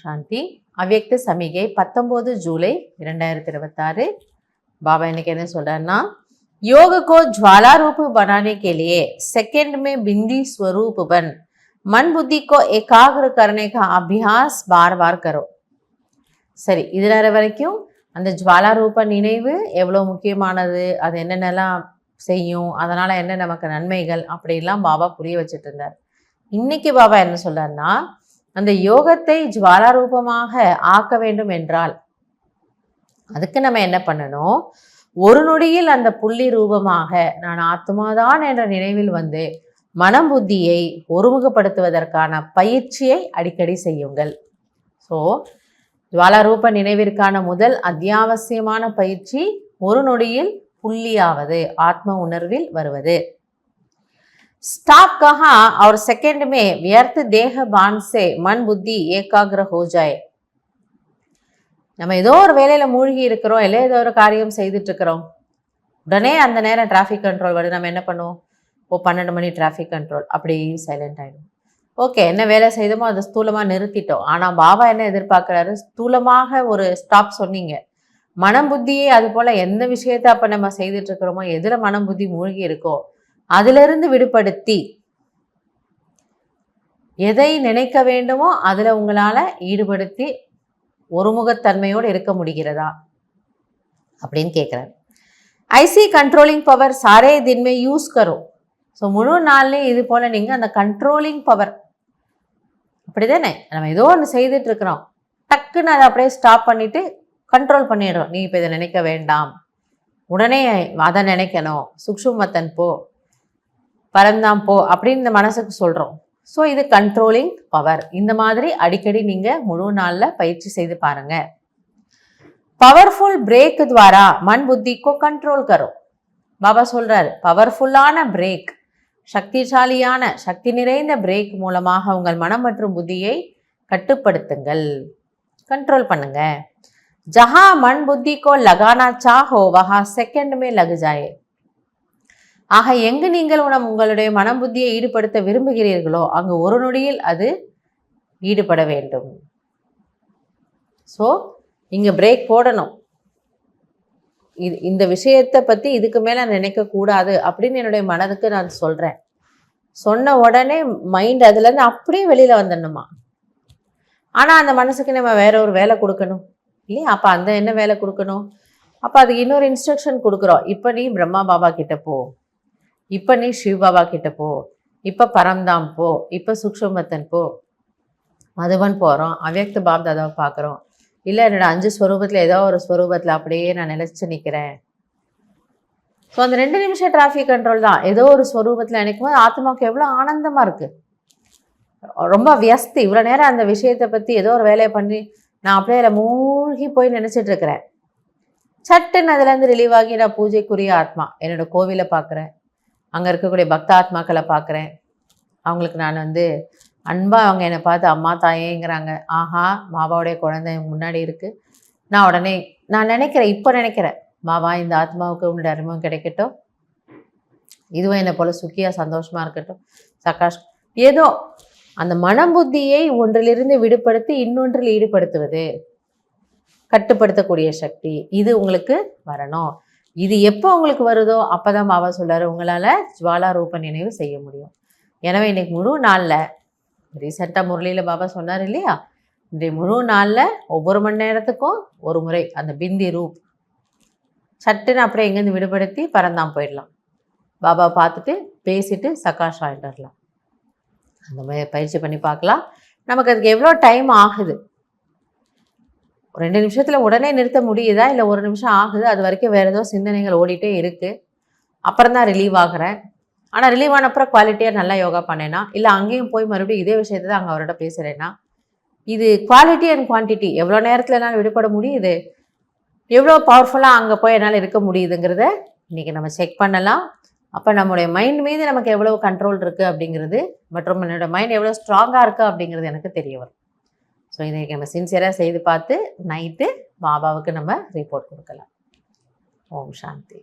சாந்தி. அவ்யக்த சமிகை 19 ஜூலை 2026. बाबा इन्हें कहने சொல்றாருன்னா, योग को ज्वाला रूप बनाने के लिए सेकंड में बिंदी स्वरूप बन मन बुद्धि को एकाग्र करने का अभ्यास बार बार करो. சரி, இதுல வரைக்கும் அந்த ஜுவாலா ரூப நினைவு எவ்வளோ முக்கியமானது, அது என்னென்னலாம் செய்யும், அதனால என்ன நமக்கு நன்மைகள் அப்படிலாம் பாபா புரிய வச்சுட்டு இருந்தார். இன்னைக்கு பாபா என்ன சொல்றாருன்னா, அந்த யோகத்தை ஜுவாலா ரூபமாக ஆக்க வேண்டும் என்றால் அதுக்கு நம்ம என்ன பண்ணணும், ஒரு நொடியில் அந்த புள்ளி ரூபமாக நான் ஆத்மாதான் என்ற நினைவில் வந்து மனம் புத்தியை ஒருமுகப்படுத்துவதற்கான பயிற்சியை அடிக்கடி செய்யுங்கள். ஸோ ஜுவாலா ரூப நினைவிற்கான முதல் அத்தியாவசியமான பயிற்சி ஒரு நொடியில் புள்ளியாவது, ஆத்ம உணர்வில் வருவது. स्टॉप कहा और सेकंड में व्यर्थ देह बांध से मन बुद्धि एकाग्र हो जाए. நம்ம ஏதோ ஒரு வேலையில மூழ்கி இருக்கிறோம், இல்லை ஏதோ ஒரு காரியம் செய்துட்டு இருக்கிறோம், உடனே அந்த நேரம் டிராஃபிக் கண்ட்ரோல் வருது, நம்ம என்ன பண்ணுவோம், 12 மணி டிராஃபிக் கண்ட்ரோல், அப்படி சைலண்ட் ஆகிடும். ஓகே, என்ன வேலை செய்தோமோ அதை ஸ்தூலமாக நிறுத்திட்டோம். ஆனால் பாபா என்ன எதிர்பார்க்குறாரு, ஸ்தூலமாக ஒரு ஸ்டாப் சொன்னீங்க, மனம் புத்தியே அது போல் எந்த விஷயத்தை அப்போ நம்ம செய்துட்டு இருக்கிறோமோ, எதில் மனம் புத்தி மூழ்கி இருக்கோ அதிலிருந்து விடுபடுத்தி எதை நினைக்க வேண்டுமோ அதில் உங்களால் ஈடுபடுத்தி ஒருமுகத்தன்மையோடு இருக்க முடிகிறதா அப்படின்னு கேட்குறாரு. ஐசி கண்ட்ரோலிங் பவர் சாரே தின்மே யூஸ் கரும். ஸோ முழு நாள்லேயும் இது போல் நீங்கள் அந்த கண்ட்ரோலிங் பவர், அப்படி தானே, நம்ம ஏதோ ஒன்று செய்துட்டு இருக்கிறோம், டக்குன்னு அதை அப்படியே ஸ்டாப் பண்ணிவிட்டு கண்ட்ரோல் பண்ணிடுறோம். நீ இப்போ இதை நினைக்க வேண்டாம், உடனே அதை நினைக்கணும், சுக்ஷுமத்தன் போ, பரந்தாம் போ அப்படின்னு இந்த மனசுக்கு சொல்கிறோம். ஸோ இது கண்ட்ரோலிங் பவர். இந்த மாதிரி அடிக்கடி நீங்கள் முழு நாளில் பயிற்சி செய்து பாருங்கள். பவர்ஃபுல் பிரேக் துவாரா மன் புத்திக்கோ கண்ட்ரோல் கரும். பாபா சொல்கிறாரு, பவர்ஃபுல்லான பிரேக், சக்திசாலியான சக்தி நிறைந்த பிரேக் மூலமாக உங்கள் மனம் மற்றும் புத்தியை கட்டுப்படுத்துங்கள், கண்ட்ரோல் பண்ணுங்க. ஜஹா மன் புத்திக்கோ லகானா சாஹோ வஹா செகண்ட் மே லக் ஜாயே. ஆக எங்கு நீங்கள் உங்களுடைய மனம் புத்தியை ஈடுபடுத்த விரும்புகிறீர்களோ அங்கு ஒரு நொடியில் அது ஈடுபட வேண்டும். ஸோ இங்கே பிரேக் போடணும். இந்த விஷயத்தை பற்றி இதுக்கு மேலே நினைக்கக்கூடாது அப்படின்னு என்னுடைய மனதுக்கு நான் சொல்கிறேன். சொன்ன உடனே மைண்ட் அதுலேருந்து அப்படியே வெளியில் வந்துடணுமா. ஆனால் அந்த மனசுக்கு நம்ம வேற ஒரு வேலை கொடுக்கணும் இல்லையா? அப்போ அந்த என்ன வேலை கொடுக்கணும், அப்போ அதுக்கு இன்னொரு இன்ஸ்ட்ரக்ஷன் கொடுக்குறோம். இப்போ நீ பிரம்மா பாபா கிட்ட போ, இப்போ நீ சிவ பாபா கிட்ட போ, இப்போ பரம்தாம் போ, இப்போ சுக்ஷமத்தன் போ, மதுவன் போகிறோம், அவ்யக்த பாப் தாதாவை பார்க்குறோம், இல்லை என்னோட 5 ஸ்வரூபத்தில் ஏதோ ஒரு ஸ்வரூபத்தில் அப்படியே நான் நிலைச்சு நிற்கிறேன். ஸோ அந்த 2 நிமிஷம் டிராஃபிக் கண்ட்ரோல் தான். ஏதோ ஒரு ஸ்வரூபத்தில் நினைக்கும் போது ஆத்மாவுக்கு எவ்வளோ ஆனந்தமாக இருக்குது. ரொம்ப வியஸ்தி, இவ்வளோ நேரம் அந்த விஷயத்தை பற்றி ஏதோ ஒரு வேலையை பண்ணி நான் அப்படியே அதில் மூழ்கி போய் நினச்சிட்டு இருக்கிறேன். சட்டுன்னு அதுலேருந்து ரிலீவ் ஆகி நான் பூஜைக்குரிய ஆத்மா என்னோட கோவிலை பார்க்குறேன், அங்கே இருக்கக்கூடிய பக்த ஆத்மாக்களை பார்க்குறேன், அவங்களுக்கு நான் அன்பாக அவங்க என்னை பார்த்து அம்மா தாயேங்கிறாங்க. ஆஹா, பாபாவுடைய குழந்தை முன்னாடி இருக்குது. நான் உடனே நான் நினைக்கிறேன், இப்போ நினைக்கிறேன், பாபா இந்த ஆத்மாவுக்கு உன்னுடைய அறிமுகம் கிடைக்கட்டும், இதுவும் என்னை போல் சுக்கியாக சந்தோஷமாக இருக்கட்டும், சகாஷ். ஏதோ அந்த மனம் புத்தியை ஒன்றிலிருந்து விடுபடுத்தி இன்னொன்றில் ஈடுபடுத்துவது, கட்டுப்படுத்தக்கூடிய சக்தி இது உங்களுக்கு வரணும். இது எப்போ உங்களுக்கு வருதோ அப்போ தான் பாபா சொல்கிறார் உங்களால் ஜுவாலா ரூப நினைவு செய்ய முடியும். எனவே இன்றைக்கி முழு நாளில், ரீசெண்டாக முரளியில் பாபா சொன்னார் இல்லையா, இன்றைய முழு நாளில் ஒவ்வொரு மணி நேரத்துக்கும் ஒரு முறை அந்த பிந்தி ரூப் சட்டுன்னு அப்படியே எங்கேருந்து விடுபடுத்தி பறந்தாம் போயிடலாம். பாபா பார்த்துட்டு பேசிட்டு சகாஷ் ஆகிட்டு வரலாம். அந்த மாதிரி பயிற்சி பண்ணி பார்க்கலாம். நமக்கு அதுக்கு எவ்வளோ டைம் ஆகுது, 2 நிமிஷத்தில் உடனே நிறுத்த முடியுதா, இல்லை 1 நிமிஷம் ஆகுது, அது வரைக்கும் வேறு ஏதோ சிந்தனைகள் ஓடிட்டே இருக்குது, அப்புறம் தான் ரிலீவ் ஆகிறேன். ஆனால் ரிலீவ் ஆனப்புறம் குவாலிட்டியாக நல்லா யோகா பண்ணேன்னா, இல்லை அங்கேயும் போய் மறுபடியும் இதே விஷயத்தை தான் அங்கே அவரோட பேசுகிறேன்னா, இது குவாலிட்டி அண்ட் குவான்டிட்டி எவ்வளோ நேரத்தில் என்னால் விடுபட முடியுது, எவ்வளோ பவர்ஃபுல்லாக அங்கே போய் என்னால் இருக்க முடியுதுங்கிறத இன்றைக்கி நம்ம செக் பண்ணலாம். அப்போ நம்மளுடைய மைண்ட் மீது நமக்கு எவ்வளோ கண்ட்ரோல் இருக்குது அப்படிங்கிறது, மற்றும் என்னோடய மைண்ட் எவ்வளோ ஸ்ட்ராங்காக இருக்குது அப்படிங்கிறது எனக்கு தெரிய வரும். ஸோ இன்றைக்கி நம்ம சின்சியராக செய்து பார்த்து நைட்டு பாபாவுக்கு நம்ம ரிப்போர்ட் கொடுக்கலாம். ஓம் சாந்தி.